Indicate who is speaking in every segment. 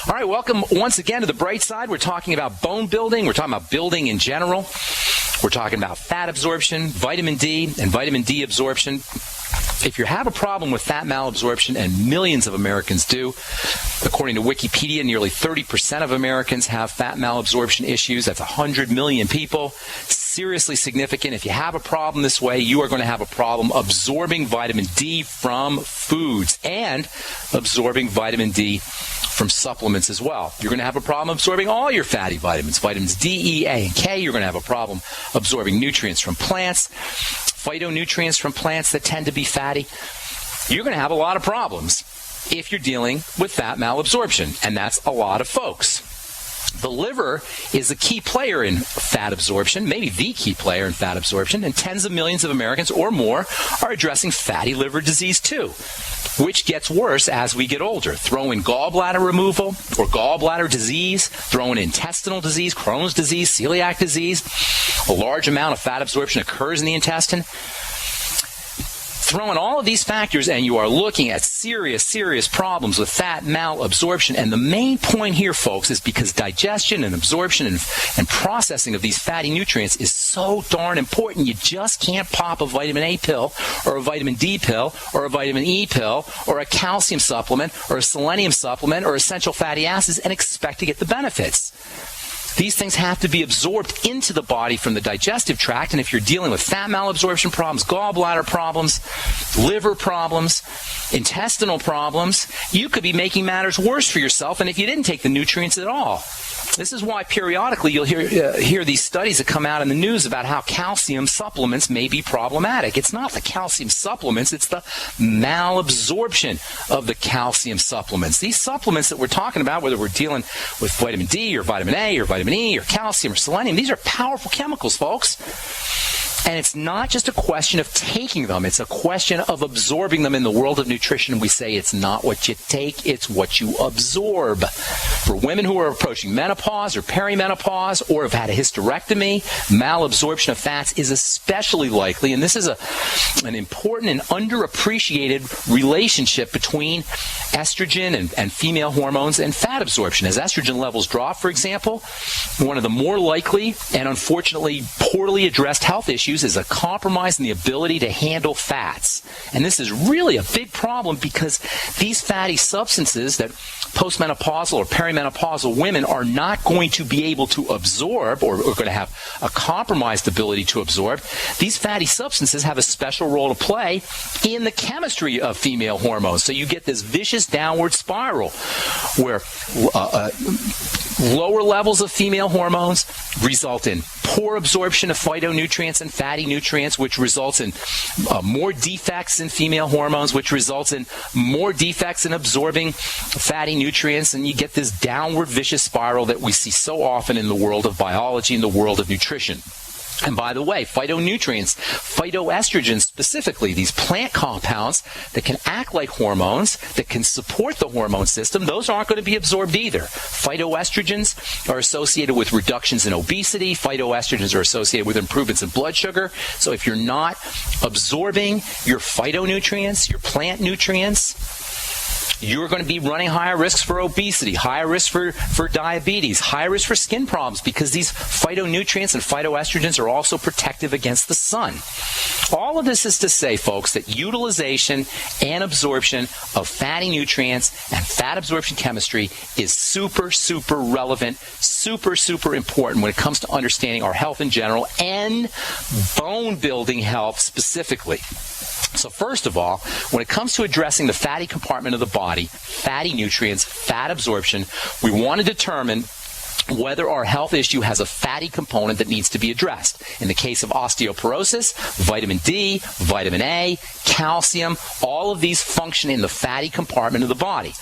Speaker 1: All right, welcome once again to the bright side. We're talking about bone building. We're talking about building in general. We're talking about fat absorption, vitamin D, and vitamin D absorption. If you have a problem with fat malabsorption, and millions of Americans do, according to Wikipedia, nearly 30% of Americans have fat malabsorption issues. That's 100 million people. Seriously significant. If you have a problem this way, you are going to have a problem absorbing vitamin D from foods and absorbing vitamin D from supplements as well. You're going to have a problem absorbing all your fatty vitamins, vitamins D, E, A, and K. You're going to have a problem absorbing nutrients from plants, phytonutrients from plants that tend to be fatty. You're going to have a lot of problems if you're dealing with fat malabsorption, and that's a lot of folks. The liver is a key player in fat absorption, maybe the key player in fat absorption, and tens of millions of Americans or more are addressing fatty liver disease too, which gets worse as we get older. Throw in gallbladder removal or gallbladder disease, throw in intestinal disease, Crohn's disease, celiac disease. A large amount of fat absorption occurs in the intestine. Throw in all of these factors and you are looking at serious problems with fat malabsorption. And the main point here, folks, is because digestion and absorption and processing of these fatty nutrients is so darn important. You just can't pop a vitamin A pill or a vitamin D pill or a vitamin E pill or a calcium supplement or a selenium supplement or essential fatty acids and expect to get the benefits. These things have to be absorbed into the body from the digestive tract, and if you're dealing with fat malabsorption problems, gallbladder problems, liver problems, intestinal problems, you could be making matters worse for yourself, and if you didn't take the nutrients at all. This is why periodically you'll hear these studies that come out in the news about how calcium supplements may be problematic. It's not the calcium supplements, it's the malabsorption of the calcium supplements. These supplements that we're talking about, whether we're dealing with vitamin D or vitamin A or vitamin E or calcium or selenium, these are powerful chemicals, folks. And it's not just a question of taking them. It's a question of absorbing them. In the world of nutrition, we say it's not what you take, it's what you absorb. For women who are approaching menopause or perimenopause or have had a hysterectomy, malabsorption of fats is especially likely. And this is an important and underappreciated relationship between estrogen and female hormones and fat absorption. As estrogen levels drop, for example, one of the more likely and unfortunately poorly addressed health issues is a compromise in the ability to handle fats. And this is really a big problem because these fatty substances that postmenopausal or perimenopausal women are not going to be able to absorb or are going to have a compromised ability to absorb. These fatty substances have a special role to play in the chemistry of female hormones. So you get this vicious downward spiral where lower levels of female hormones result in poor absorption of phytonutrients and fatty nutrients, which results in more defects in female hormones, which results in more defects in absorbing fatty nutrients, and you get this downward vicious spiral that we see so often in the world of biology and the world of nutrition. And by the way, phytonutrients, phytoestrogens specifically, these plant compounds that can act like hormones, that can support the hormone system, those aren't going to be absorbed either. Phytoestrogens are associated with reductions in obesity. Phytoestrogens are associated with improvements in blood sugar. So if you're not absorbing your phytonutrients, your plant nutrients, you're going to be running higher risks for obesity, higher risk for diabetes, higher risk for skin problems because these phytonutrients and phytoestrogens are also protective against the sun. All of this is to say, folks, that utilization and absorption of fatty nutrients and fat absorption chemistry is super relevant, super important when it comes to understanding our health in general and bone building health specifically. So first of all, when it comes to addressing the fatty compartment of the body, fatty nutrients, fat absorption, we want to determine whether our health issue has a fatty component that needs to be addressed. In the case of osteoporosis, vitamin D, vitamin A, calcium, all of these function in the fatty compartment of the body.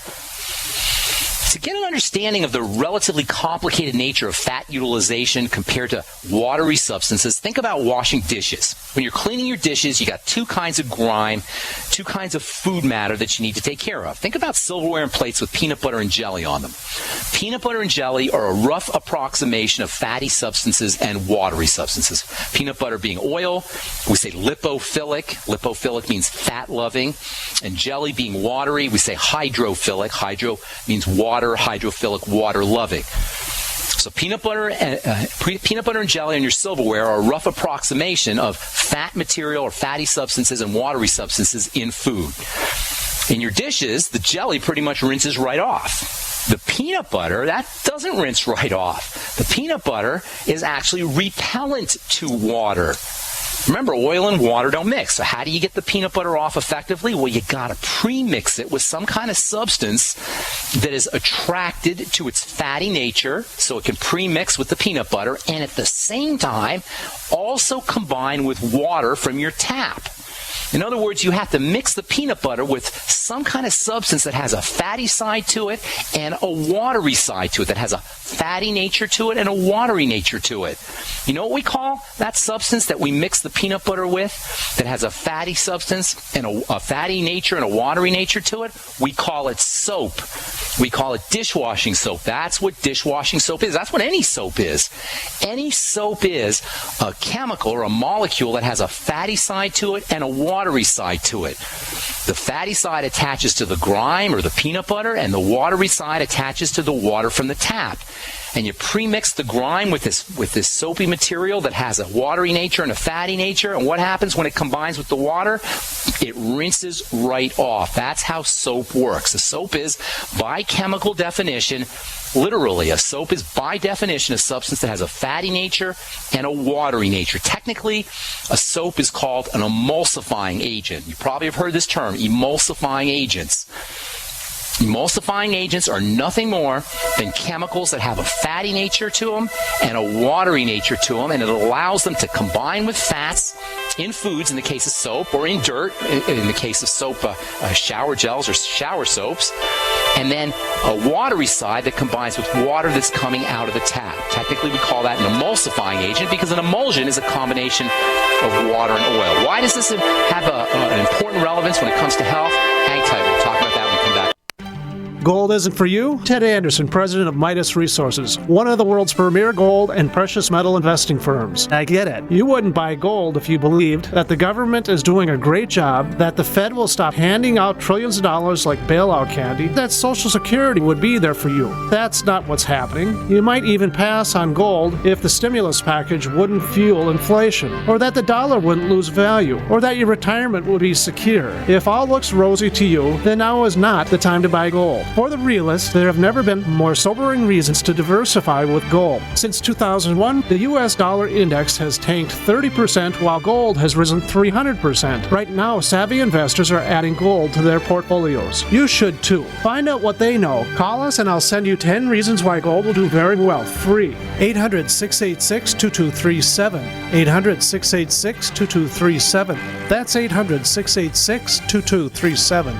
Speaker 1: To get an understanding of the relatively complicated nature of fat utilization compared to watery substances, think about washing dishes. When you're cleaning your dishes, you got two kinds of grime, two kinds of food matter that you need to take care of. Think about silverware and plates with peanut butter and jelly on them. Peanut butter and jelly are a rough approximation of fatty substances and watery substances. Peanut butter being oil, we say lipophilic. Lipophilic means fat-loving. And jelly being watery, we say hydrophilic. Hydro means water water, hydrophilic, water-loving. So peanut butter and jelly on your silverware are a rough approximation of fat material or fatty substances and watery substances in food. In your dishes, the jelly pretty much rinses right off. The peanut butter, that doesn't rinse right off. The peanut butter is actually repellent to water. Remember, oil and water don't mix. So how do you get the peanut butter off effectively? Well, you got to pre-mix it with some kind of substance that is attracted to its fatty nature, so it can pre-mix with the peanut butter, and at the same time, also combine with water from your tap. In other words, you have to mix the peanut butter with some kind of substance that has a fatty side to it and a watery side to it, that has a fatty nature to it and a watery nature to it. You know what we call that substance that we mix the peanut butter with that has a fatty substance and a fatty nature and a watery nature to it? We call it soap. We call it dishwashing soap. That's what dishwashing soap is. That's what any soap is. Any soap is a chemical or a molecule that has a fatty side to it and a watery side to it. The fatty side attaches to the grime or the peanut butter, and the watery side attaches to the water from the tap. And you pre-mix the grime with this soapy material that has a watery nature and a fatty nature, and what happens when it combines with the water? It rinses right off. That's how soap works. A soap is, by chemical definition, literally, a soap is by definition a substance that has a fatty nature and a watery nature. Technically, a soap is called an emulsifying agent. You probably have heard this term, emulsifying agents. Emulsifying agents are nothing more than chemicals that have a fatty nature to them and a watery nature to them, and it allows them to combine with fats in foods, in the case of soap, or in dirt, in the case of soap, shower gels or shower soaps, and then a watery side that combines with water that's coming out of the tap. Technically, we call that an emulsifying agent because an emulsion is a combination of water and oil. Why does this have an important relevance when it comes to health? Hang tight. We'll talk about that when we come back.
Speaker 2: Gold isn't for you? Ted Anderson, president of Midas Resources, one of the world's premier gold and precious metal investing firms. I get it. You wouldn't buy gold if you believed that the government is doing a great job, that the Fed will stop handing out trillions of dollars like bailout candy, that Social Security would be there for you. That's not what's happening. You might even pass on gold if the stimulus package wouldn't fuel inflation, or that the dollar wouldn't lose value, or that your retirement would be secure. If all looks rosy to you, then now is not the time to buy gold. For the realists, there have never been more sobering reasons to diversify with gold. Since 2001, the U.S. dollar index has tanked 30%, while gold has risen 300%. Right now, savvy investors are adding gold to their portfolios. You should too. Find out what they know. Call us and I'll send you 10 reasons why gold will do very well, free. 800-686-2237. 800-686-2237. That's 800-686-2237.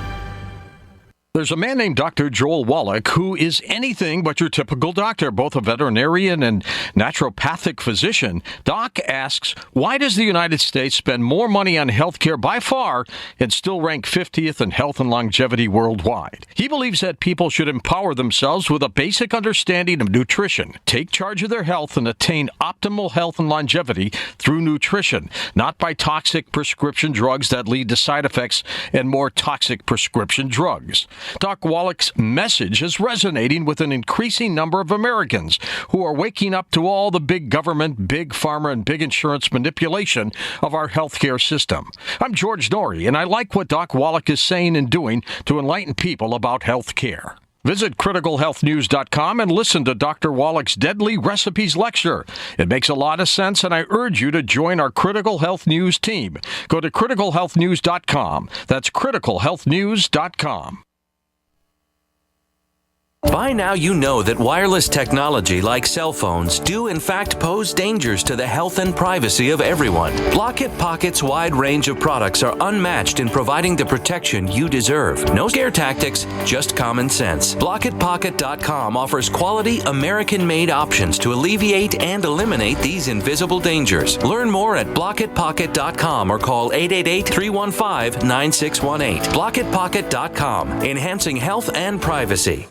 Speaker 3: There's a man named Dr. Joel Wallach who is anything but your typical doctor, both a veterinarian and naturopathic physician. Doc asks, why does the United States spend more money on healthcare by far and still rank 50th in health and longevity worldwide? He believes that people should empower themselves with a basic understanding of nutrition, take charge of their health, and attain optimal health and longevity through nutrition, not by toxic prescription drugs that lead to side effects and more toxic prescription drugs. Doc Wallach's message is resonating with an increasing number of Americans who are waking up to all the big government, big pharma, and big insurance manipulation of our healthcare system. I'm George Norrie, and I like what Doc Wallach is saying and doing to enlighten people about healthcare. Visit criticalhealthnews.com and listen to Dr. Wallach's Deadly Recipes lecture. It makes a lot of sense, and I urge you to join our Critical Health News team. Go to criticalhealthnews.com. That's criticalhealthnews.com.
Speaker 4: By now you know that wireless technology like cell phones do in fact pose dangers to the health and privacy of everyone. Blockit Pocket's wide range of products are unmatched in providing the protection you deserve. No scare tactics, just common sense. BlockitPocket.com offers quality American-made options to alleviate and eliminate these invisible dangers. Learn more at BlockitPocket.com or call 888-315-9618. BlockitPocket.com, enhancing health and privacy.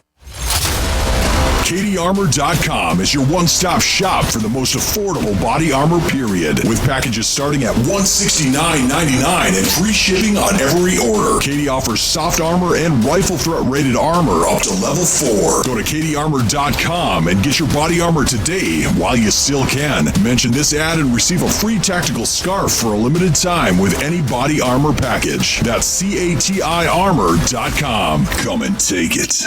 Speaker 5: KDArmor.com is your one-stop shop for the most affordable body armor, period. With packages starting at $169.99 and free shipping on every order. KD offers soft armor and rifle threat rated armor up to level 4. Go to KDArmor.com and get your body armor today while you still can. Mention this ad and receive a free tactical scarf for a limited time with any body armor package. That's CATIarmor.com. Come and take it.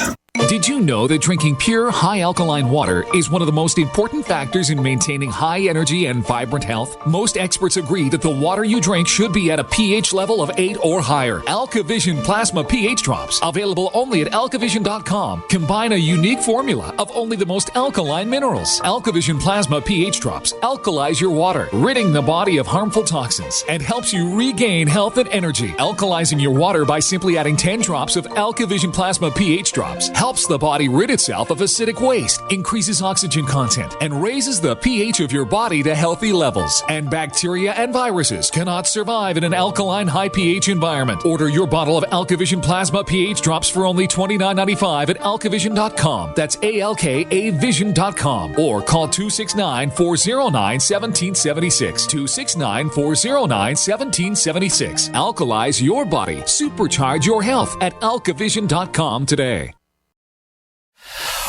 Speaker 6: Did you know that drinking pure, high alkaline water is one of the most important factors in maintaining high energy and vibrant health? Most experts agree that the water you drink should be at a pH level of 8 or higher. AlkaVision Plasma pH Drops, available only at alkavision.com, combine a unique formula of only the most alkaline minerals. AlkaVision Plasma pH Drops alkalize your water, ridding the body of harmful toxins, and helps you regain health and energy. Alkalizing your water by simply adding 10 drops of AlkaVision Plasma pH Drops helps the body rid itself of acidic waste, increases oxygen content, and raises the pH of your body to healthy levels. And bacteria and viruses cannot survive in an alkaline high pH environment. Order your bottle of AlkaVision Plasma pH Drops for only $29.95 at alkavision.com. That's ALKAvision.com. Or call 269-409-1776. 269-409-1776. Alkalize your body. Supercharge your health at alkavision.com today.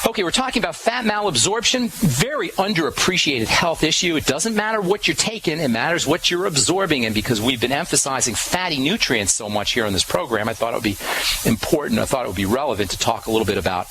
Speaker 1: Okay, we're talking about fat malabsorption, very underappreciated health issue. It doesn't matter what you're taking, it matters what you're absorbing. And because we've been emphasizing fatty nutrients so much here on this program, I thought it would be important, I thought it would be relevant to talk a little bit about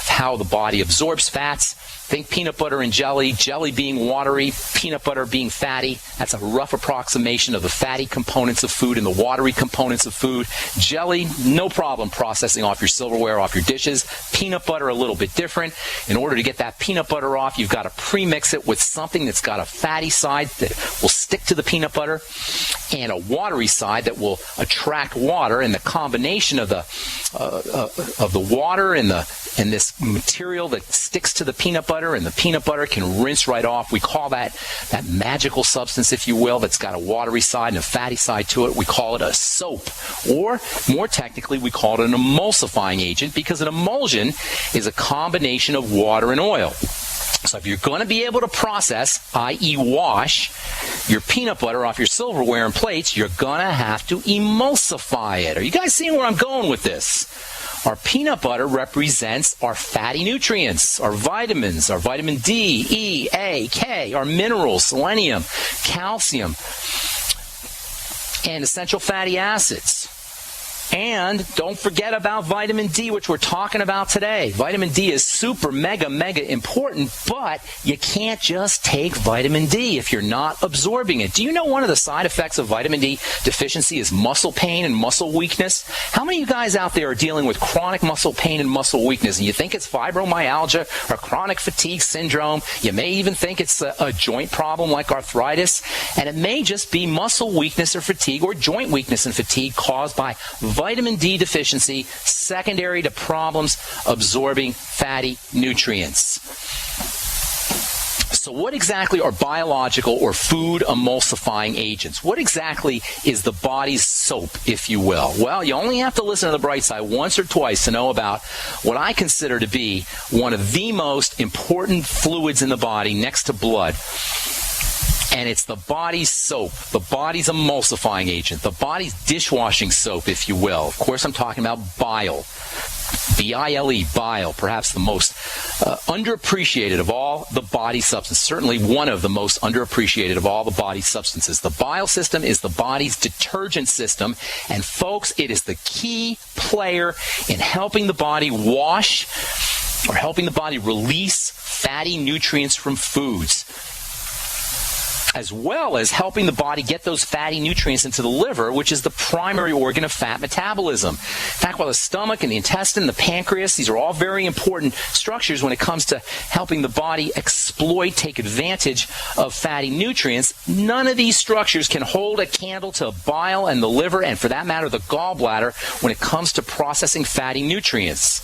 Speaker 1: how the body absorbs fats. Think peanut butter and jelly, jelly being watery, peanut butter being fatty. That's a rough approximation of the fatty components of food and the watery components of food. Jelly, no problem processing off your silverware, off your dishes. Peanut butter, a little bit different. In order to get that peanut butter off, you've got to premix it with something that's got a fatty side that will stick to the peanut butter and a watery side that will attract water. And the combination of the water and this material that sticks to the peanut butter, and the peanut butter can rinse right off. We call that magical substance, if you will, that's got a watery side and a fatty side to it. We call it a soap. Or, more technically, we call it an emulsifying agent, because an emulsion is a combination of water and oil. So if you're going to be able to process, i.e. wash, your peanut butter off your silverware and plates, you're going to have to emulsify it. Are you guys seeing where I'm going with this? Our peanut butter represents our fatty nutrients, our vitamins, our vitamin D, E, A, K, our minerals, selenium, calcium, and essential fatty acids. And don't forget about vitamin D, which we're talking about today. Vitamin D is super, mega important, but you can't just take vitamin D if you're not absorbing it. Do you know one of the side effects of vitamin D deficiency is muscle pain and muscle weakness? How many of you guys out there are dealing with chronic muscle pain and muscle weakness, and you think it's fibromyalgia or chronic fatigue syndrome? You may even think it's a joint problem like arthritis, and it may just be muscle weakness or fatigue or joint weakness and fatigue caused by vitamin D deficiency, secondary to problems absorbing fatty nutrients. So what exactly are biological or food emulsifying agents? What exactly is the body's soap, if you will? Well, you only have to listen to the bright side once or twice to know about what I consider to be one of the most important fluids in the body next to blood. And it's the body's soap, the body's emulsifying agent, the body's dishwashing soap, if you will. Of course, I'm talking about bile. B-I-L-E, bile, perhaps the most underappreciated of all the body substances, certainly one of the most underappreciated of all the body substances. The bile system is the body's detergent system, and folks, it is the key player in helping the body wash or helping the body release fatty nutrients from foods, as well as helping the body get those fatty nutrients into the liver, which is the primary organ of fat metabolism. In fact, while the stomach and the intestine, the pancreas, these are all very important structures when it comes to helping the body exploit, take advantage of fatty nutrients, none of these structures can hold a candle to bile and the liver, and for that matter, the gallbladder, when it comes to processing fatty nutrients.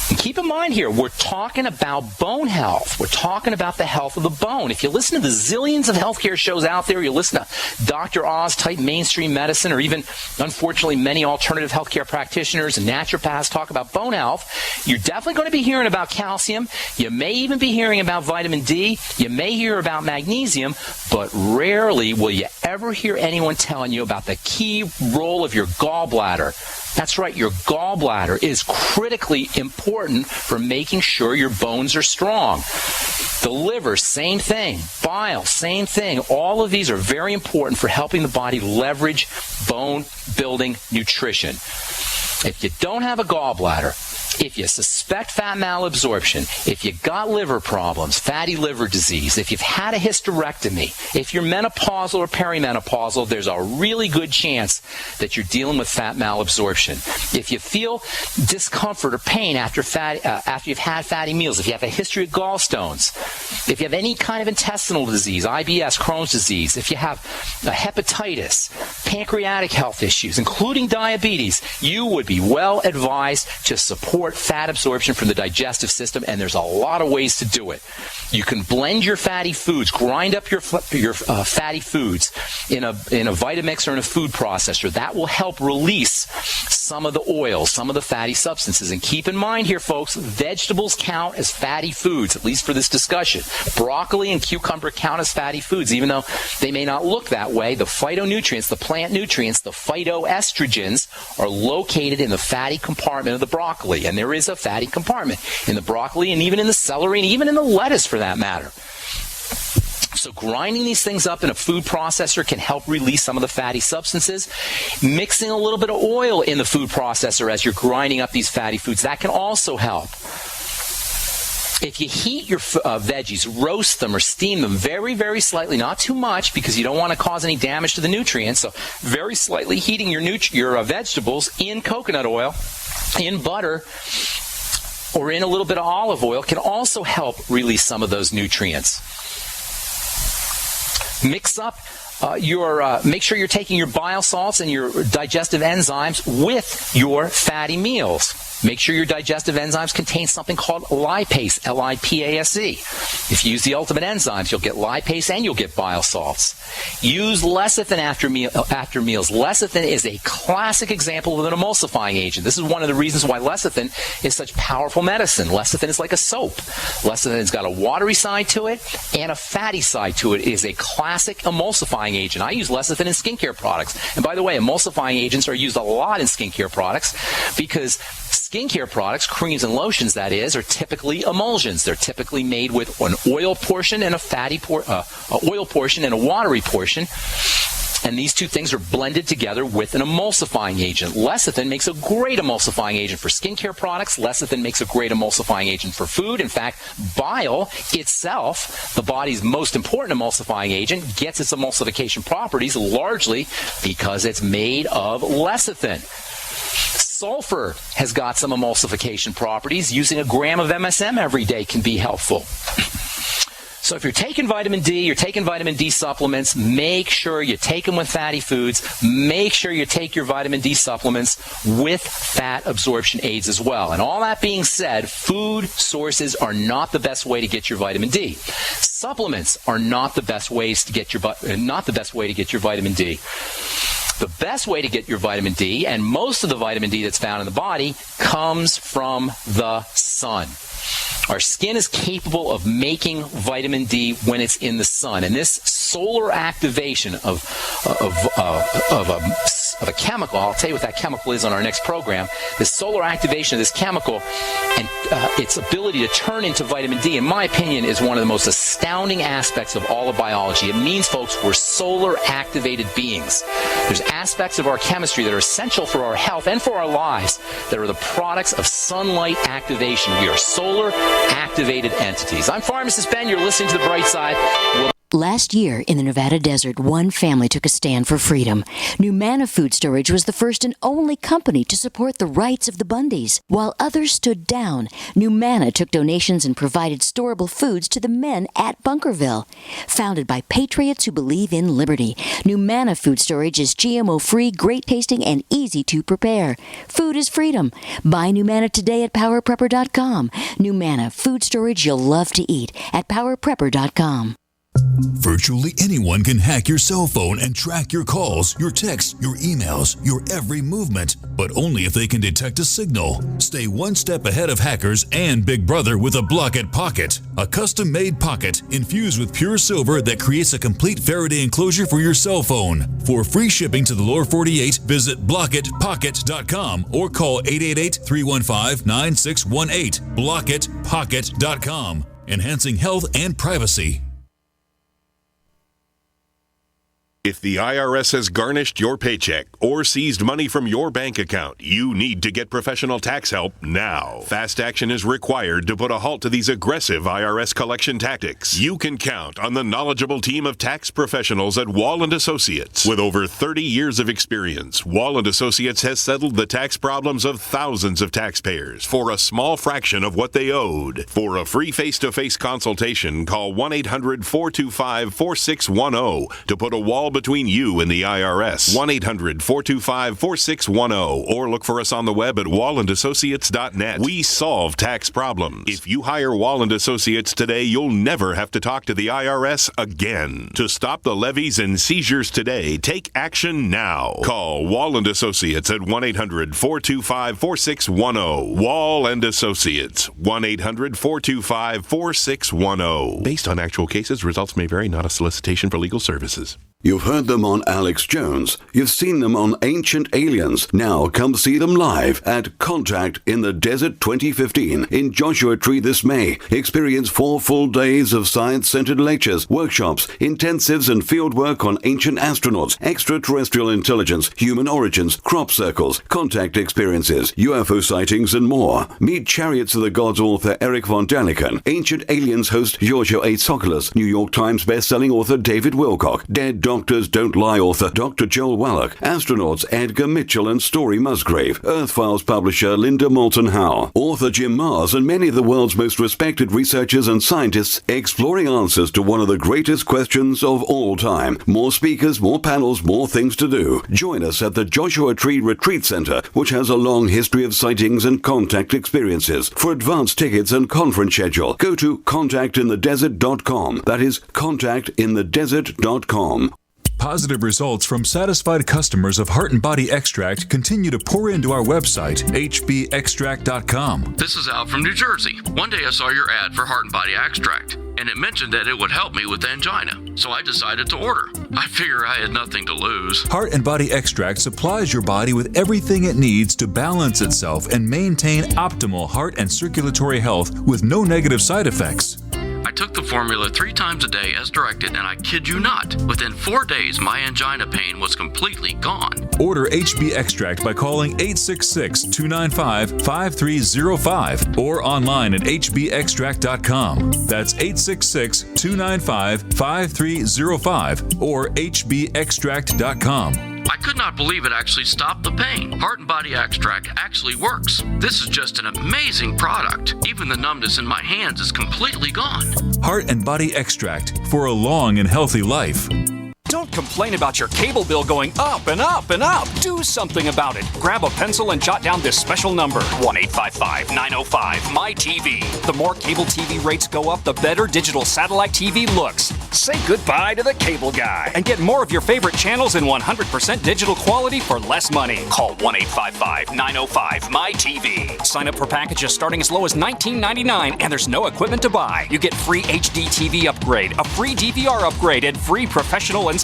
Speaker 1: And keep in mind here, we're talking about bone health. We're talking about the health of the bone. If you listen to the zillions of healthcare shows out there, you listen to Dr. Oz type mainstream medicine, or even, unfortunately, many alternative healthcare practitioners and naturopaths talk about bone health, You're definitely going to be hearing about calcium. You may even be hearing about vitamin D. You may hear about magnesium, but rarely will you ever hear anyone telling you about the key role of your gallbladder. That's right, your gallbladder is critically important for making sure your bones are strong. The liver, same thing. Bile, same thing. All of these are very important for helping the body leverage bone-building nutrition. If you don't have a gallbladder, if you suspect fat malabsorption, if you got liver problems, fatty liver disease, if you've had a hysterectomy, if you're menopausal or perimenopausal, there's a really good chance that you're dealing with fat malabsorption. If you feel discomfort or pain after you've had fatty meals, if you have a history of gallstones, if you have any kind of intestinal disease, IBS, Crohn's disease, if you have hepatitis, pancreatic health issues, including diabetes, you would be well advised to support fat absorption from the digestive system, and there's a lot of ways to do it. You can blend your fatty foods, grind up your fatty foods in a Vitamix or in a food processor. That will help release some of the oils, some of the fatty substances. And keep in mind here, folks, vegetables count as fatty foods, at least for this discussion. Broccoli and cucumber count as fatty foods, even though they may not look that way. The phytonutrients, the plant nutrients, the phytoestrogens are located in the fatty compartment of the broccoli. And there is a fatty compartment in the broccoli and even in the celery and even in the lettuce for that matter. So grinding these things up in a food processor can help release some of the fatty substances. Mixing a little bit of oil in the food processor as you're grinding up these fatty foods, that can also help. If you heat your veggies, roast them or steam them very, very slightly, not too much because you don't want to cause any damage to the nutrients, so very slightly heating your vegetables in coconut oil, in butter, or in a little bit of olive oil can also help release some of those nutrients. Mix up make sure you're taking your bile salts and your digestive enzymes with your fatty meals. Make sure your digestive enzymes contain something called lipase, L-I-P-A-S-E. If you use the ultimate enzymes, you'll get lipase and you'll get bile salts. Use lecithin after meals. Lecithin is a classic example of an emulsifying agent. This is one of the reasons why lecithin is such powerful medicine. Lecithin is like a soap. Lecithin's got a watery side to it and a fatty side to it. It is a classic emulsifying agent. I use lecithin in skincare products. And by the way, emulsifying agents are used a lot in skincare products because skincare products, creams and lotions that is, are typically emulsions. They're typically made with an oil portion and a oil portion and a watery portion. And these two things are blended together with an emulsifying agent. Lecithin makes a great emulsifying agent for skincare products. Lecithin makes a great emulsifying agent for food. In fact, bile itself, the body's most important emulsifying agent, gets its emulsification properties largely because it's made of lecithin. Sulfur has got some emulsification properties. Using a gram of MSM every day can be helpful. So if you're taking vitamin D, you're taking vitamin D supplements, make sure you take them with fatty foods. Make sure you take your vitamin D supplements with fat absorption aids as well. And all that being said, food sources are not the best way to get your vitamin D. Supplements are not the best ways to get your vitamin D. The best way to get your vitamin D, and most of the vitamin D that's found in the body, comes from the sun. Our skin is capable of making vitamin D when it's in the sun, and this solar activation of a chemical, I'll tell you what that chemical is on our next program, the solar activation of this chemical and its ability to turn into vitamin D, in my opinion, is one of the most astounding aspects of all of biology. It means, folks, we're solar activated beings. There's aspects of our chemistry that are essential for our health and for our lives that are the products of sunlight activation. We are solar activated entities. I'm Pharmacist Ben. You're listening to The Bright Side.
Speaker 7: Last year, in the Nevada desert, one family took a stand for freedom. Numana Food Storage was the first and only company to support the rights of the Bundys. While others stood down, Numana took donations and provided storable foods to the men at Bunkerville. Founded by patriots who believe in liberty, Numana Food Storage is GMO-free, great tasting, and easy to prepare. Food is freedom. Buy Numana today at PowerPrepper.com. Numana Food Storage you'll love to eat at PowerPrepper.com.
Speaker 8: Virtually anyone can hack your cell phone and track your calls, your texts, your emails, your every movement, but only if they can detect a signal. Stay one step ahead of hackers and Big Brother with a Block-It Pocket, a custom-made pocket infused with pure silver that creates a complete Faraday enclosure for your cell phone. For free shipping to the lower 48, visit blockitpocket.com or call 888-315-9618. blockitpocket.com, enhancing health and privacy.
Speaker 9: If the IRS has garnished your paycheck or seized money from your bank account, you need to get professional tax help now. Fast action is required to put a halt to these aggressive IRS collection tactics. You can count on the knowledgeable team of tax professionals at Wall & Associates. With over 30 years of experience, Wall & Associates has settled the tax problems of thousands of taxpayers for a small fraction of what they owed. For a free face-to-face consultation, call 1-800-425-4610 to put a wall between you and the IRS. 1-800-425-4610 or look for us on the web at wallandassociates.net. We solve tax problems. If you hire Wall & Associates today, you'll never have to talk to the IRS again. To stop the levies and seizures today, take action now. Call Wall & Associates at 1-800-425-4610. Wall & Associates, 1-800-425-4610. Based on actual cases, results may vary, not a solicitation for legal services.
Speaker 10: You've heard them on Alex Jones. You've seen them on Ancient Aliens. Now come see them live at Contact in the Desert 2015 in Joshua Tree this May. Experience 4 full days of science-centered lectures, workshops, intensives and fieldwork on ancient astronauts, extraterrestrial intelligence, human origins, crop circles, contact experiences, UFO sightings and more. Meet Chariots of the Gods author Eric von Daniken, Ancient Aliens host Giorgio A. Tsoukalos, New York Times best-selling author David Wilcock, Dead Doctors Don't Lie author Dr. Joel Wallach, astronauts Edgar Mitchell and Story Musgrave, Earth Files publisher Linda Moulton Howe, author Jim Mars, and many of the world's most respected researchers and scientists exploring answers to one of the greatest questions of all time. More speakers, more panels, more things to do. Join us at the Joshua Tree Retreat Center, which has a long history of sightings and contact experiences. For advance tickets and conference schedule, go to contactinthedesert.com. That is contactinthedesert.com.
Speaker 11: Positive results from satisfied customers of Heart and Body Extract continue to pour into our website, hbextract.com.
Speaker 12: This is Al from New Jersey. One day I saw your ad for Heart and Body Extract, and it mentioned that it would help me with angina. So I decided to order. I figure I had nothing to lose.
Speaker 11: Heart and Body Extract supplies your body with everything it needs to balance itself and maintain optimal heart and circulatory health with no negative side effects.
Speaker 12: I took the formula 3 times a day as directed, and I kid you not, within 4 days my angina pain was completely gone.
Speaker 11: Order HB Extract by calling 866-295-5305 or online at hbextract.com. That's 866-295-5305 or hbextract.com.
Speaker 12: I could not believe it actually stopped the pain. Heart and Body Extract actually works. This is just an amazing product. Even the numbness in my hands is completely gone.
Speaker 11: Heart and Body Extract for a long and healthy life.
Speaker 13: Don't complain about your cable bill going up and up and up. Do something about it. Grab a pencil and jot down this special number, 1-855-905-MY-TV. The more cable TV rates go up, the better digital satellite TV looks. Say goodbye to the cable guy and get more of your favorite channels in 100% digital quality for less money. Call 1-855-905-MY-TV. Sign up for packages starting as low as $19.99, and there's no equipment to buy. You get free HD TV upgrade, a free DVR upgrade, and free professional installation.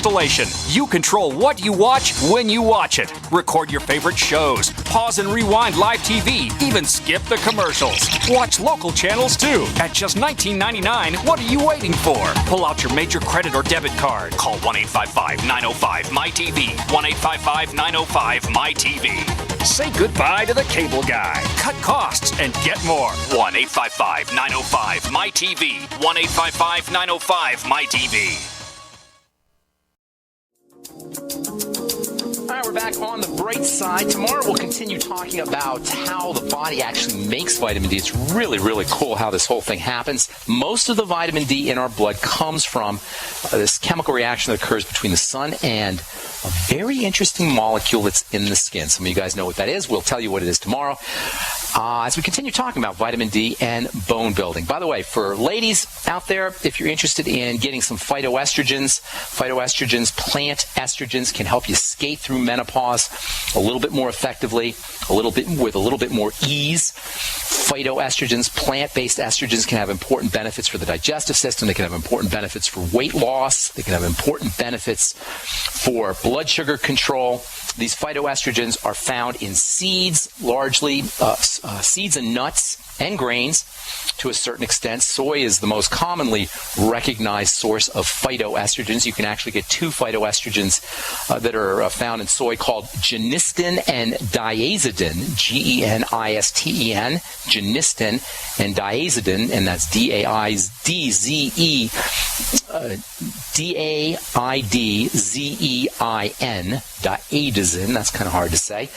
Speaker 13: You control what you watch when you watch it. Record your favorite shows, pause and rewind live TV, even skip the commercials. Watch local channels too. At just $19.99, what are you waiting for? Pull out your major credit or debit card. Call 1-855-905-MY-TV. 1-855-905-MY-TV. Say goodbye to the cable guy. Cut costs and get more. 1-855-905-MY-TV. 1-855-905-MY-TV.
Speaker 1: All right, we're back on the bright side. Tomorrow we'll continue talking about how the body actually makes vitamin D. It's really, really cool how this whole thing happens. Most of the vitamin D in our blood comes from this chemical reaction that occurs between the sun and a very interesting molecule that's in the skin. Some of you guys know what that is. We'll tell you what it is tomorrow. as we continue talking about vitamin D and bone building. By the way, for ladies out there, if you're interested in getting some phytoestrogens, plant estrogens can help you skate through menopause a little bit more effectively, with a little bit more ease. Phytoestrogens, plant-based estrogens, can have important benefits for the digestive system. They can have important benefits for weight loss. They can have important benefits for blood sugar control. These phytoestrogens are found in seeds, largely seeds and nuts and grains to a certain extent. Soy is the most commonly recognized source of phytoestrogens. You can actually get two phytoestrogens that are found in soy called genistin and diazidin, G-E-N-I-S-T-E-N, genistin and diazidin, and that's D-A-I-D-Z-E-I-N, diazidin. That's kind of hard to say.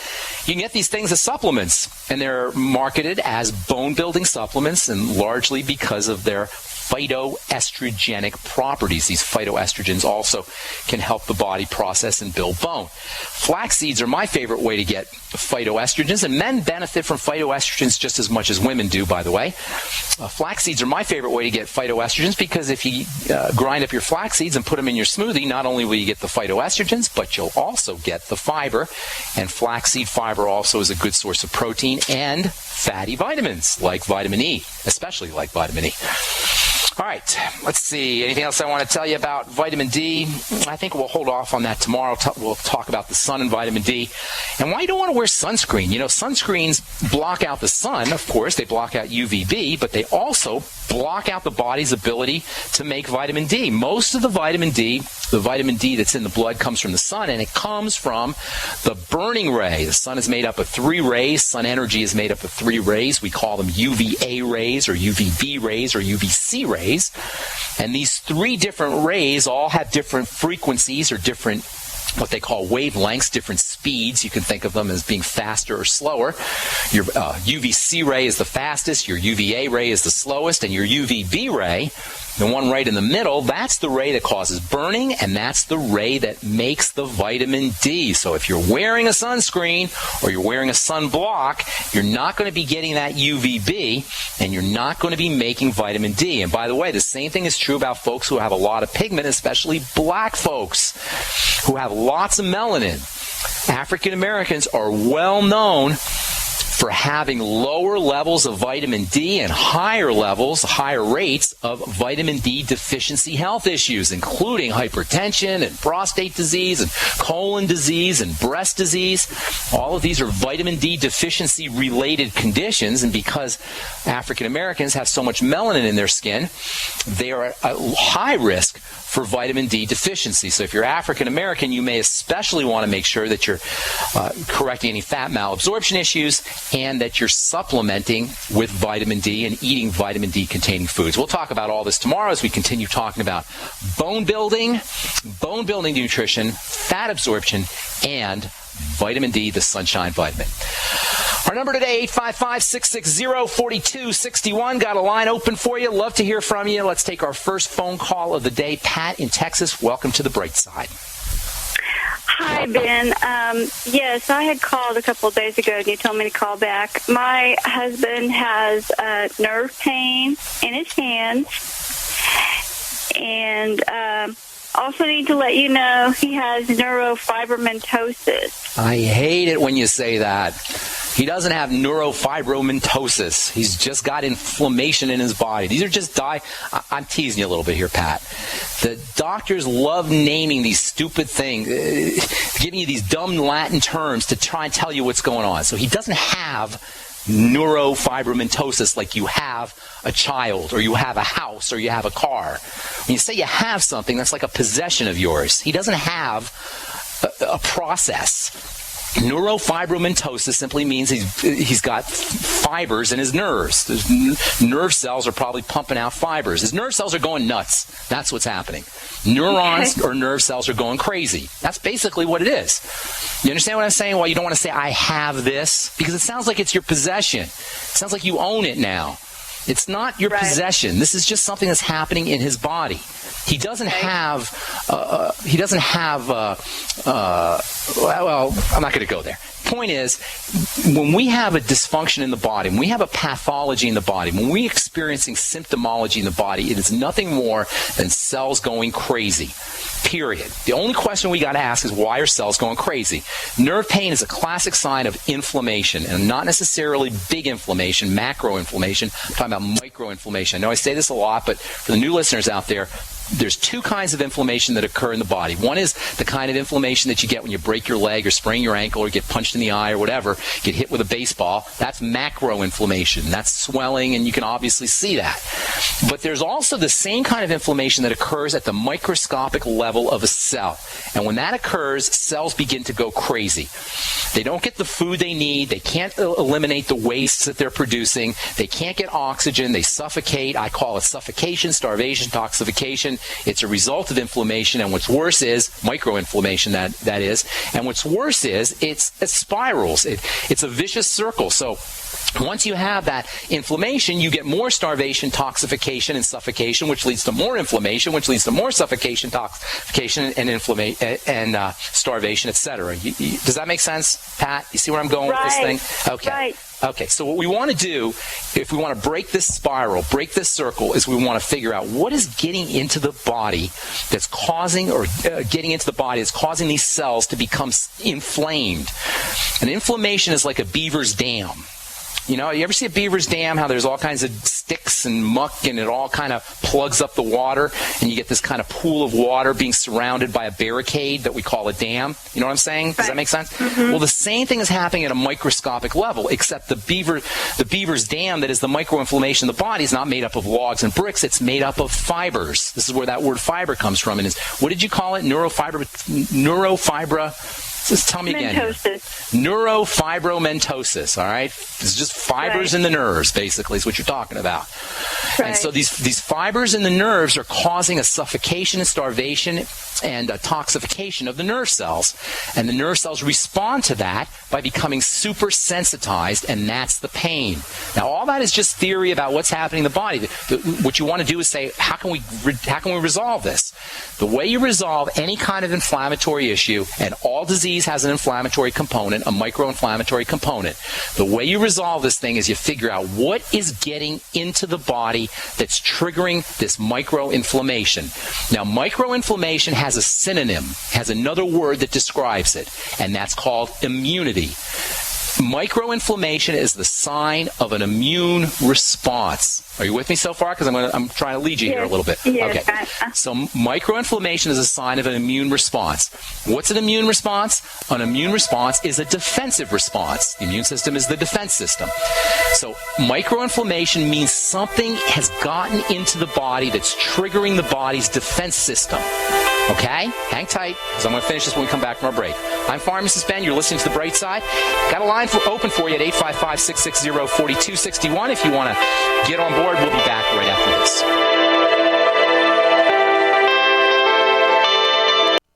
Speaker 1: You can get these things as supplements, and they're marketed as bone-building supplements, and largely because of their phytoestrogenic properties. These phytoestrogens also can help the body process and build bone. Flax seeds are my favorite way to get phytoestrogens, and men benefit from phytoestrogens just as much as women do, by the way. Flax seeds are my favorite way to get phytoestrogens because if you grind up your flax seeds and put them in your smoothie, not only will you get the phytoestrogens, but you'll also get the fiber. And flaxseed fiber also is a good source of protein and fatty vitamins like vitamin E, especially like vitamin E. All right, let's see. Anything else I want to tell you about vitamin D? I think we'll hold off on that tomorrow. We'll talk about the sun and vitamin D and why you don't want to wear sunscreen. You know, sunscreens block out the sun, of course. They block out UVB, but they also block out the body's ability to make vitamin D. Most of the vitamin D that's in the blood comes from the sun, and it comes from the burning ray. The sun is made up of three rays. Sun energy is made up of three rays. We call them UVA rays or UVB rays or UVC rays. And these three different rays all have different frequencies or different what they call wavelengths, different speeds. You can think of them as being faster or slower. Your UVC ray is the fastest, your UVA ray is the slowest, and your UVB ray, the one right in the middle, that's the ray that causes burning, and that's the ray that makes the vitamin D. So if you're wearing a sunscreen or you're wearing a sunblock, you're not going to be getting that UVB, and you're not going to be making vitamin D. And by the way, the same thing is true about folks who have a lot of pigment, especially black folks who have lots of melanin. African Americans are well known for having lower levels of vitamin D and higher rates of vitamin D deficiency health issues, including hypertension and prostate disease and colon disease and breast disease. All of these are vitamin D deficiency related conditions, and because African Americans have so much melanin in their skin, they are at high risk for vitamin D deficiency. So if you're African American, you may especially want to make sure that you're correcting any fat malabsorption issues and that you're supplementing with vitamin D and eating vitamin D containing foods. We'll talk about all this tomorrow as we continue talking about bone building nutrition, fat absorption, and vitamin D, the sunshine vitamin. Our number today, 855-660-4261. Got a line open for you. Love to hear from you. Let's take our first phone call of the day. Pat in Texas, welcome to the bright side.
Speaker 14: Hi, Ben. Yes, I had called a couple of days ago, and you told me to call back. My husband has nerve pain in his hands, and also need to let you know he has neurofibromatosis.
Speaker 1: I hate it when you say that. He doesn't have neurofibromatosis. He's just got inflammation in his body. These are just I'm teasing you a little bit here, Pat. The doctors love naming these stupid things, giving you these dumb Latin terms to try and tell you what's going on. So he doesn't have neurofibromatosis like you have a child or you have a house or you have a car. When you say you have something, that's like a possession of yours. He doesn't have a process. Neurofibromatosis simply means he's got fibers in his nerves. His nerve cells are probably pumping out fibers. His nerve cells are going nuts. That's what's happening. Neurons or nerve cells are going crazy. That's basically what it is. You understand what I'm saying? Well, you don't want to say, I have this, because it sounds like it's your possession. It sounds like you own it now. It's not your possession. This is just something that's happening in his body. He doesn't have Well, I'm not going to go there. Point is, when we have a dysfunction in the body, when we have a pathology in the body, when we're experiencing symptomology in the body, it is nothing more than cells going crazy. Period. The only question we got to ask is, why are cells going crazy? Nerve pain is a classic sign of inflammation, and not necessarily big inflammation, macro inflammation. I'm talking about micro inflammation. I know I say this a lot, but for the new listeners out there, there's two kinds of inflammation that occur in the body. One is the kind of inflammation that you get when you break your leg or sprain your ankle or get punched in the eye or whatever, get hit with a baseball. That's macro inflammation. That's swelling, and you can obviously see that. But there's also the same kind of inflammation that occurs at the microscopic level of a cell. And when that occurs, cells begin to go crazy. They don't get the food they need. They can't eliminate the wastes that they're producing. They can't get oxygen. They suffocate. I call it suffocation, starvation, toxification. It's a result of inflammation, and what's worse is microinflammation, that is. And what's worse is it spirals. It's a vicious circle. So once you have that inflammation, you get more starvation, toxification, and suffocation, which leads to more inflammation, which leads to more suffocation, toxification, and starvation, etc. Does that make sense, Pat? You see where I'm going with this thing? Okay.
Speaker 14: Right.
Speaker 1: Okay, so what we want to do, if we want to break this spiral, break this circle, is we want to figure out what is getting into the body that's causing, causing these cells to become inflamed. And inflammation is like a beaver's dam. You know, you ever see a beaver's dam, how there's all kinds of sticks and muck and it all kind of plugs up the water and you get this kind of pool of water being surrounded by a barricade that we call a dam? You know what I'm saying? Does that make sense? Mm-hmm. Well, the same thing is happening at a microscopic level, except the beaver's dam that is the microinflammation of the body is not made up of logs and bricks. It's made up of fibers. This is where that word fiber comes from. And what did you call it? Neurofibra? Just tell me again. Neurofibromatosis, all right? It's just fibers in the nerves, basically, is what you're talking about. Right. And so these fibers in the nerves are causing a suffocation and starvation and a toxification of the nerve cells. And the nerve cells respond to that by becoming super sensitized, and that's the pain. Now, all that is just theory about what's happening in the body. What you want to do is say, how can we resolve this? The way you resolve any kind of inflammatory issue, and all disease has an inflammatory component, a microinflammatory component. The way you resolve this thing is you figure out what is getting into the body that's triggering this microinflammation. Now, microinflammation has a synonym, has another word that describes it, and that's called immunity. Microinflammation is the sign of an immune response. Are you with me so far? Because I'm trying to lead you here a little bit.
Speaker 14: Yes.
Speaker 1: Okay. So microinflammation is a sign of an immune response. What's an immune response? An immune response is a defensive response. The immune system is the defense system. So microinflammation means something has gotten into the body that's triggering the body's defense system. Okay? Hang tight, because I'm going to finish this when we come back from our break. I'm Pharmacist Ben. You're listening to The Bright Side. Got a line open for you at 855-660-4261 if you want to get on board. We'll be back right after this.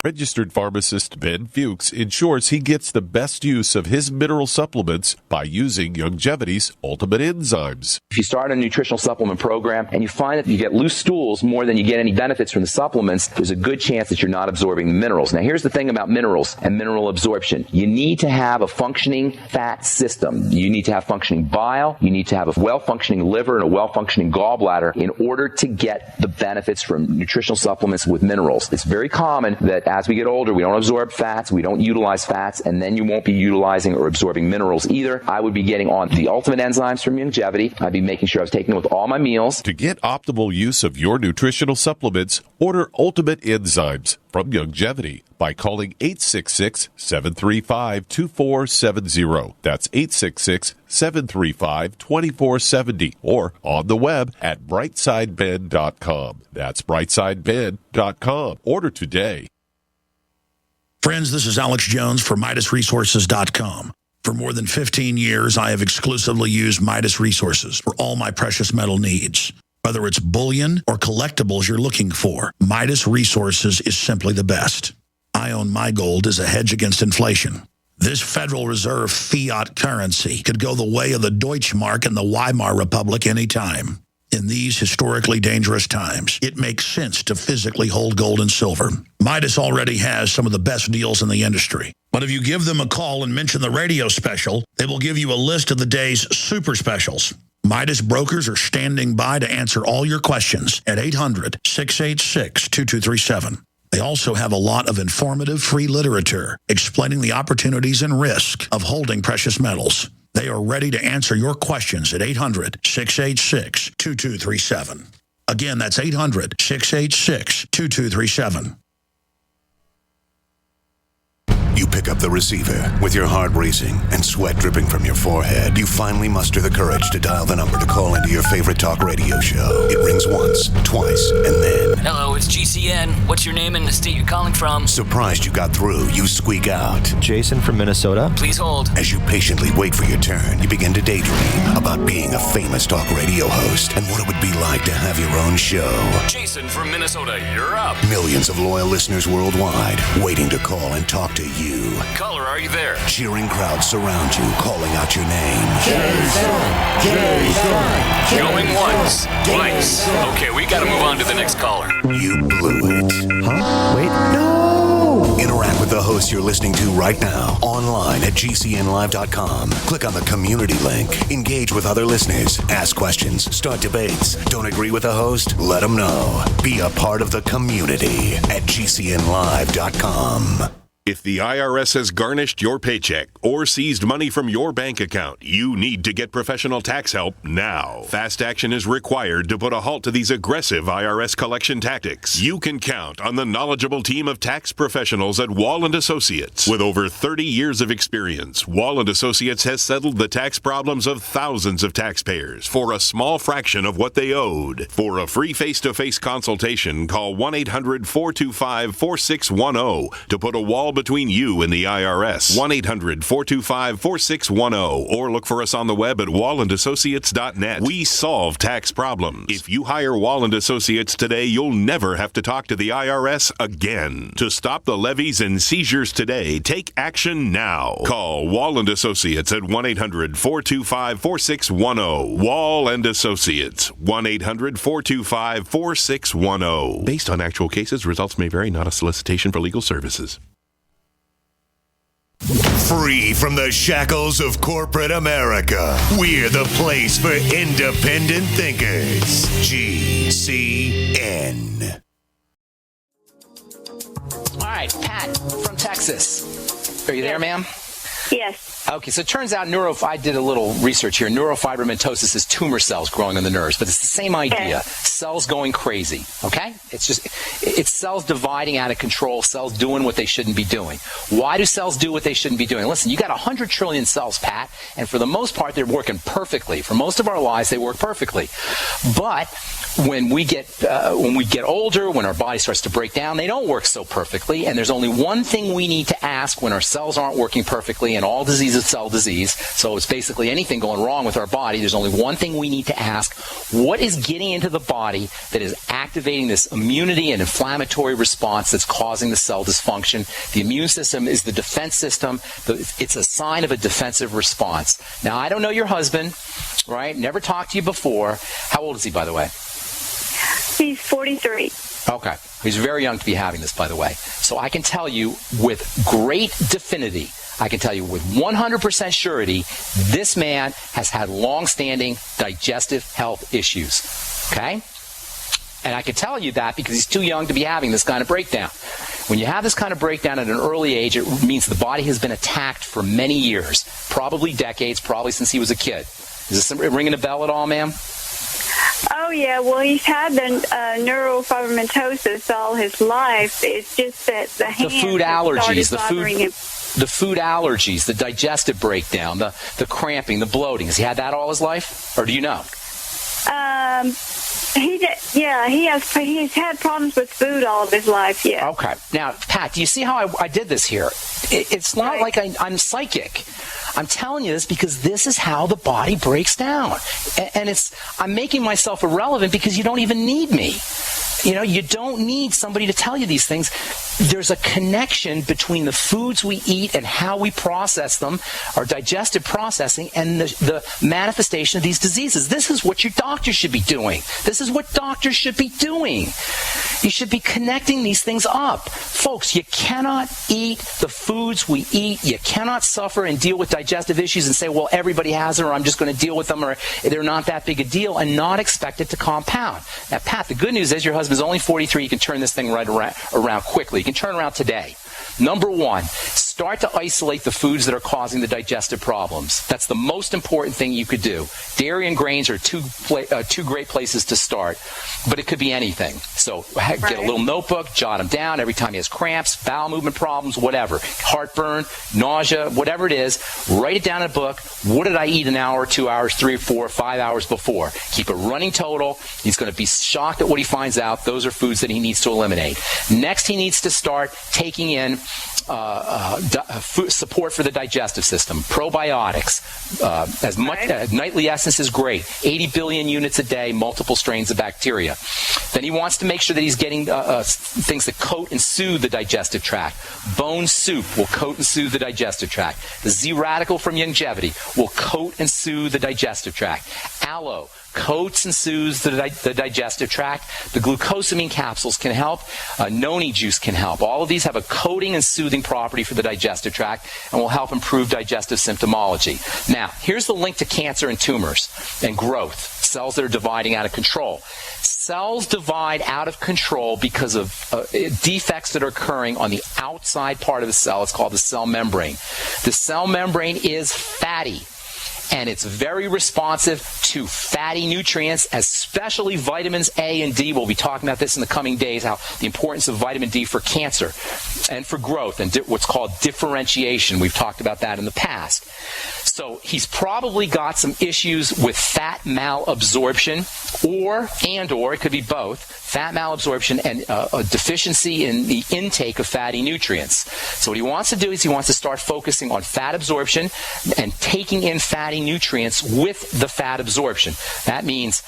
Speaker 15: Registered pharmacist Ben Fuchs ensures he gets the best use of his mineral supplements by using Youngevity's Ultimate Enzymes.
Speaker 1: If you start a nutritional supplement program and you find that you get loose stools more than you get any benefits from the supplements, there's a good chance that you're not absorbing the minerals. Now, here's the thing about minerals and mineral absorption. You need to have a functioning fat system. You need to have functioning bile. You need to have a well-functioning liver and a well-functioning gallbladder in order to get the benefits from nutritional supplements with minerals. It's very common that as we get older, we don't absorb fats, we don't utilize fats, and then you won't be utilizing or absorbing minerals either. I would be getting on the Ultimate Enzymes from Youngevity. I'd be making sure I was taking them with all my meals.
Speaker 15: To get optimal use of your nutritional supplements, order Ultimate Enzymes from Youngevity by calling 866-735-2470. That's 866-735-2470 or on the web at brightsideben.com. That's brightsideben.com. Order today.
Speaker 16: Friends, this is Alex Jones for MidasResources.com. For more than 15 years, I have exclusively used Midas Resources for all my precious metal needs. Whether it's bullion or collectibles you're looking for, Midas Resources is simply the best. I own my gold as a hedge against inflation. This Federal Reserve fiat currency could go the way of the Deutschmark and the Weimar Republic anytime. In these historically dangerous times, it makes sense to physically hold gold and silver. Midas already has some of the best deals in the industry. But if you give them a call and mention the radio special, they will give you a list of the day's super specials. Midas brokers are standing by to answer all your questions at 800-686-2237. They also have a lot of informative free literature explaining the opportunities and risk of holding precious metals. They are ready to answer your questions at 800-686-2237. Again, that's 800-686-2237.
Speaker 17: You pick up the receiver. With your heart racing and sweat dripping from your forehead, you finally muster the courage to dial the number to call into your favorite talk radio show. It rings once, twice, and then...
Speaker 18: Hello, it's GCN. What's your name and the state you're calling from?
Speaker 17: Surprised you got through, you squeak out.
Speaker 19: Jason from Minnesota.
Speaker 18: Please hold.
Speaker 17: As you patiently wait for your turn, you begin to daydream about being a famous talk radio host and what it would be like to have your own show.
Speaker 18: Jason from Minnesota, you're up.
Speaker 17: Millions of loyal listeners worldwide waiting to call and talk to you.
Speaker 18: Caller, are you there?
Speaker 17: Cheering crowds surround you, calling out your name.
Speaker 18: Jason! Going once, twice. Okay, we gotta move on to the next caller.
Speaker 17: You blew it.
Speaker 19: Huh? Wait, no!
Speaker 17: Interact with the host you're listening to right now, online at GCNlive.com. Click on the community link. Engage with other listeners. Ask questions. Start debates. Don't agree with the host? Let them know. Be a part of the community at GCNlive.com.
Speaker 9: If the IRS has garnished your paycheck or seized money from your bank account, you need to get professional tax help now. Fast action is required to put a halt to these aggressive IRS collection tactics. You can count on the knowledgeable team of tax professionals at Wall & Associates. With over 30 years of experience, Wall & Associates has settled the tax problems of thousands of taxpayers for a small fraction of what they owed. For a free face-to-face consultation, call 1-800-425-4610 to put a wall between you and the IRS. 1-800-425-4610 or look for us on the web at wallandassociates.net. We solve tax problems. If you hire Wall & Associates today, you'll never have to talk to the IRS again. To stop the levies and seizures today, take action now. Call Wall & Associates at 1-800-425-4610. Wall & Associates, 1-800-425-4610. Based on actual cases, results may vary, not a solicitation for legal services.
Speaker 17: Free from the shackles of corporate America, we're the place for independent thinkers. GCN.
Speaker 1: All right, Pat from Texas. Are you there, ma'am?
Speaker 14: Yes.
Speaker 1: Okay, so it turns out I did a little research here. Neurofibromatosis is tumor cells growing on the nerves, but it's the same idea. Cells going crazy, okay? It's cells dividing out of control, cells doing what they shouldn't be doing. Why do cells do what they shouldn't be doing? Listen, you got 100 trillion cells, Pat, and for the most part, they're working perfectly. For most of our lives, they work perfectly. But when we get older, when our body starts to break down, they don't work so perfectly, and there's only one thing we need to ask when our cells aren't working perfectly, and all disease is cell disease, so it's basically anything going wrong with our body. There's only one thing we need to ask: what is getting into the body that is activating this immunity and inflammatory response that's causing the cell dysfunction? The immune system is the defense system. It's a sign of a defensive response. Now, I don't know your husband, right? Never talked to you before. How old is he, by the way?
Speaker 14: He's 43.
Speaker 1: Okay. He's very young to be having this, by the way. So I can tell you with great definity, I can tell you with 100% surety, this man has had long-standing digestive health issues. Okay? And I can tell you that because he's too young to be having this kind of breakdown. When you have this kind of breakdown at an early age, it means the body has been attacked for many years, probably decades, probably since he was a kid. Is this ringing a bell at all, ma'am?
Speaker 14: Oh, yeah. Well, he's had the neurofibromatosis all his life. It's just that the
Speaker 1: food allergies, the food allergies, the digestive breakdown, the cramping, the bloating. Has he had that all his life? Or do you know?
Speaker 14: He's had problems with food all of his life, yeah.
Speaker 1: Okay. Now, Pat, do you see how I did this here? It's not like I'm psychic. I'm telling you this because this is how the body breaks down. And I'm making myself irrelevant because you don't even need me. You don't need somebody to tell you these things. There's a connection between the foods we eat and how we process them, our digestive processing, and the manifestation of these diseases. This is what your doctor should be doing. This is what doctors should be doing. You should be connecting these things up. Folks, you cannot eat the foods we eat. You cannot suffer and deal with digestive issues and say, well, everybody has it, or I'm just going to deal with them, or they're not that big a deal, and not expect it to compound. Now, Pat, the good news is your husband's only 43. You can turn this thing right around quickly. You can turn around today. Number one, start to isolate the foods that are causing the digestive problems. That's the most important thing you could do. Dairy and grains are two great places to start, but it could be anything. So get a little notebook, jot them down every time he has cramps, bowel movement problems, whatever, heartburn, nausea, whatever it is. Write it down in a book. What did I eat an hour, 2 hours, 3 or 4, 5 hours before? Keep a running total. He's going to be shocked at what he finds out. Those are foods that he needs to eliminate. Next, he needs to start taking in support for the digestive system, probiotics. Nightly Essence is great. 80 billion units a day, multiple strains of bacteria. Then he wants to make sure that he's getting things that coat and soothe the digestive tract. Bone soup will coat and soothe the digestive tract. The Z-Radical from Longevity will coat and soothe the digestive tract. Aloe coats and soothes the digestive tract. The glucosamine capsules can help. Noni juice can help. All of these have a coating and soothing property for the digestive tract and will help improve digestive symptomology. Now, here's the link to cancer and tumors and growth. Cells that are dividing out of control. Cells divide out of control because of defects that are occurring on the outside part of the cell. It's called the cell membrane. The cell membrane is fatty, and it's very responsive to fatty nutrients, especially vitamins A and D. We'll be talking about this in the coming days, how the importance of vitamin D for cancer and for growth and what's called differentiation. We've talked about that in the past. So he's probably got some issues with fat malabsorption, or it could be both, fat malabsorption and a deficiency in the intake of fatty nutrients. So what he wants to do is he wants to start focusing on fat absorption and taking in fatty nutrients with the fat absorption. That means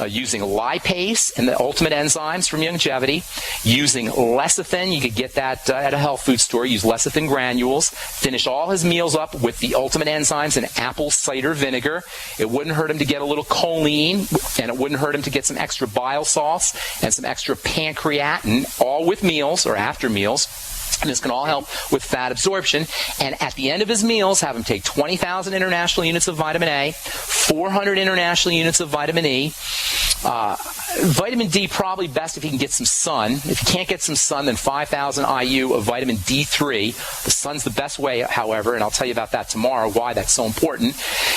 Speaker 1: using lipase and the ultimate enzymes from Longevity, using lecithin. You could get that at a health food store. Use lecithin granules. Finish all his meals up with the ultimate enzymes and apple cider vinegar. It wouldn't hurt him to get a little choline, and it wouldn't hurt him to get some extra bile salts and some extra pancreatin, all with meals or after meals. And this can all help with fat absorption. And at the end of his meals, have him take 20,000 international units of vitamin A, 400 international units of vitamin E. Vitamin D, probably best if he can get some sun. If he can't get some sun, then 5,000 IU of vitamin D3. The sun's the best way, however, and I'll tell you about that tomorrow, why that's so important.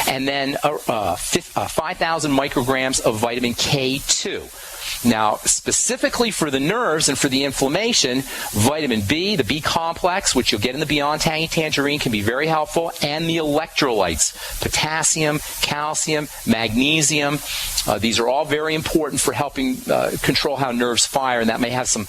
Speaker 1: And then 5,000 micrograms of vitamin K2. Now, specifically for the nerves and for the inflammation, vitamin B, the B complex, which you'll get in the Beyond Tangy Tangerine, can be very helpful, and the electrolytes, potassium, calcium, magnesium. These are all very important for helping control how nerves fire, and that may have some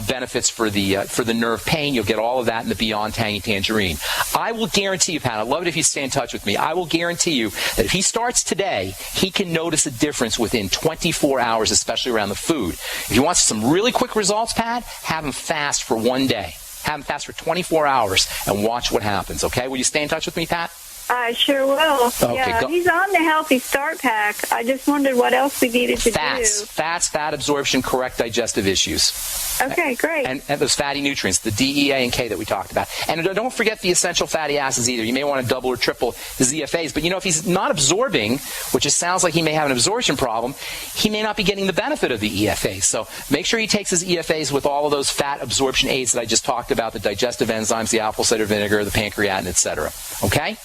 Speaker 1: benefits for the nerve pain. You'll get all of that in the Beyond Tangy Tangerine. I will guarantee you, Pat, I'd love it if you stay in touch with me. I will guarantee you that if he starts today, he can notice a difference within 24 hours, especially around the food. If you want some really quick results, Pat, have him fast for one day. Have him fast for 24 hours and watch what happens, okay? Will you stay in touch with me, Pat?
Speaker 14: I sure will.
Speaker 1: Okay,
Speaker 14: yeah, he's on the Healthy Start Pack. I just wondered what else we needed to do.
Speaker 1: Fats, fat absorption, correct digestive issues.
Speaker 14: Okay, great.
Speaker 1: And those fatty nutrients, the D, E, A, and K that we talked about. And don't forget the essential fatty acids either. You may want to double or triple the ZFAs. But, if he's not absorbing, which it sounds like he may have an absorption problem, he may not be getting the benefit of the EFAs. So make sure he takes his EFAs with all of those fat absorption aids that I just talked about, the digestive enzymes, the apple cider vinegar, the pancreatin, etc. Okay?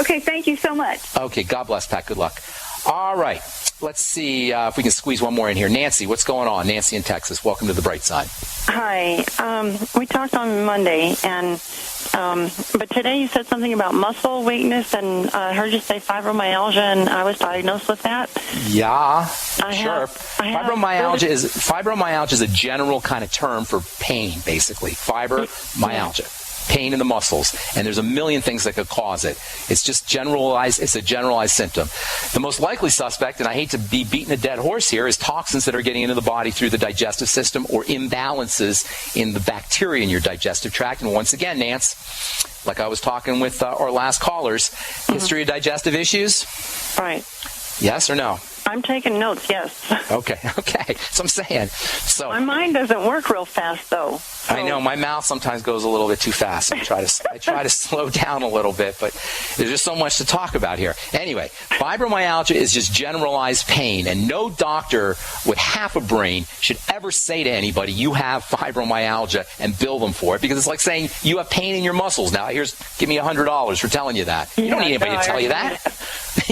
Speaker 14: Okay, thank you so much.
Speaker 1: Okay, God bless, Pat. Good luck. All right. Let's see if we can squeeze one more in here. Nancy, what's going on? Nancy in Texas. Welcome to the bright side.
Speaker 20: Hi. We talked on Monday, and but today you said something about muscle weakness, and I heard you say fibromyalgia, and I was diagnosed with that.
Speaker 1: Yeah, sure. Fibromyalgia is a general kind of term for pain, basically. Fibromyalgia. Pain in the muscles, and there's a million things that could cause it. It's just generalized. It's a generalized symptom. The most likely suspect, and I hate to be beating a dead horse here, is toxins that are getting into the body through the digestive system or imbalances in the bacteria in your digestive tract. And once again, Nance, like I was talking with our last callers, history of digestive issues?
Speaker 20: Right.
Speaker 1: Yes or no?
Speaker 20: I'm taking notes, yes.
Speaker 1: Okay. So I'm saying. So
Speaker 20: my mind doesn't work real fast, though. So.
Speaker 1: I know my mouth sometimes goes a little bit too fast. I try to slow down a little bit, but there's just so much to talk about here. Anyway, fibromyalgia is just generalized pain, and no doctor with half a brain should ever say to anybody, you have fibromyalgia, and bill them for it, because it's like saying you have pain in your muscles. Now, give me $100 for telling you that. You don't need anybody to tell you that.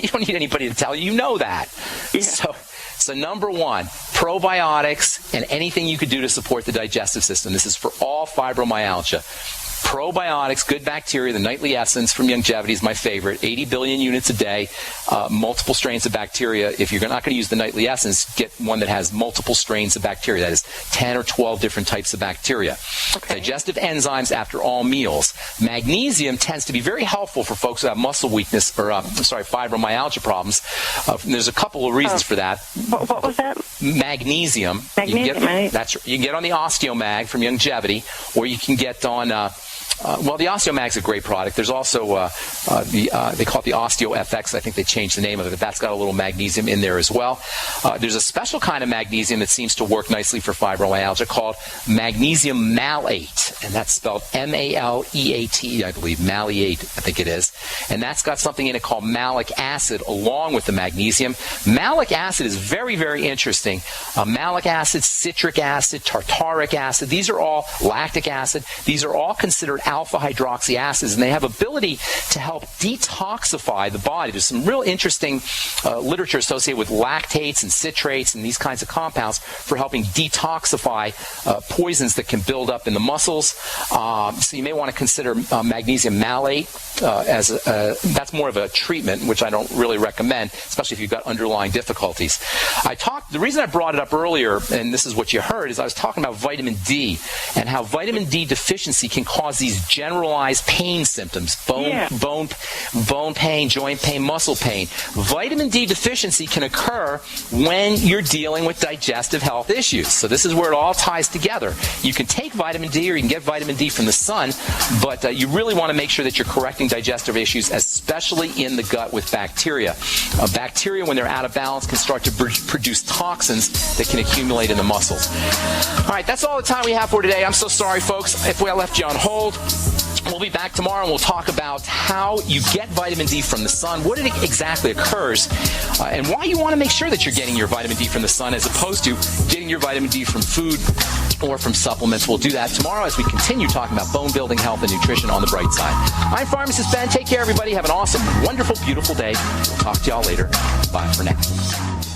Speaker 1: You don't need anybody to tell you. You know that. Yeah. So number one, probiotics and anything you could do to support the digestive system. This is for all fibromyalgia. Probiotics, good bacteria, the nightly essence from Longevity is my favorite. 80 billion units a day, multiple strains of bacteria. If you're not going to use the nightly essence, get one that has multiple strains of bacteria. That is 10 or 12 different types of bacteria. Okay. Digestive enzymes after all meals. Magnesium tends to be very helpful for folks who have muscle weakness or, fibromyalgia problems. There's a couple of reasons for that.
Speaker 20: What was that?
Speaker 1: Magnesium.
Speaker 20: Magnesium, right?
Speaker 1: You can get on the OsteoMag from Longevity, or you can get on... the OsteoMag's a great product. There's also they call it the OsteoFX. I think they changed the name of it, but that's got a little magnesium in there as well. There's a special kind of magnesium that seems to work nicely for fibromyalgia called magnesium malate, and that's spelled M-A-L-E-A-T, I believe, maleate, I think it is. And that's got something in it called malic acid along with the magnesium. Malic acid is very, very interesting. Malic acid, citric acid, tartaric acid, these are all lactic acid. These are all considered alpha-hydroxy acids, and they have ability to help detoxify the body. There's some real interesting literature associated with lactates and citrates and these kinds of compounds for helping detoxify poisons that can build up in the muscles. So you may want to consider magnesium malate that's more of a treatment, which I don't really recommend, especially if you've got underlying difficulties. The reason I brought it up earlier, and this is what you heard, is I was talking about vitamin D and how vitamin D deficiency can cause these generalized pain symptoms, bone pain, joint pain, muscle pain. Vitamin D deficiency can occur when you're dealing with digestive health issues. So this is where it all ties together. You can take vitamin D or you can get vitamin D from the sun, but you really want to make sure that you're correcting digestive issues, especially in the gut with bacteria. Bacteria, when they're out of balance, can start to produce toxins that can accumulate in the muscles. All right, that's all the time we have for today. I'm so sorry, folks, if I left you on hold. We'll be back tomorrow and we'll talk about how you get vitamin D from the sun, what it exactly occurs, and why you want to make sure that you're getting your vitamin D from the sun as opposed to getting your vitamin D from food or from supplements. We'll do that tomorrow as we continue talking about bone building, health, and nutrition on the bright side. I'm Pharmacist Ben. Take care, everybody. Have an awesome, wonderful, beautiful day. We'll talk to y'all later. Bye for now.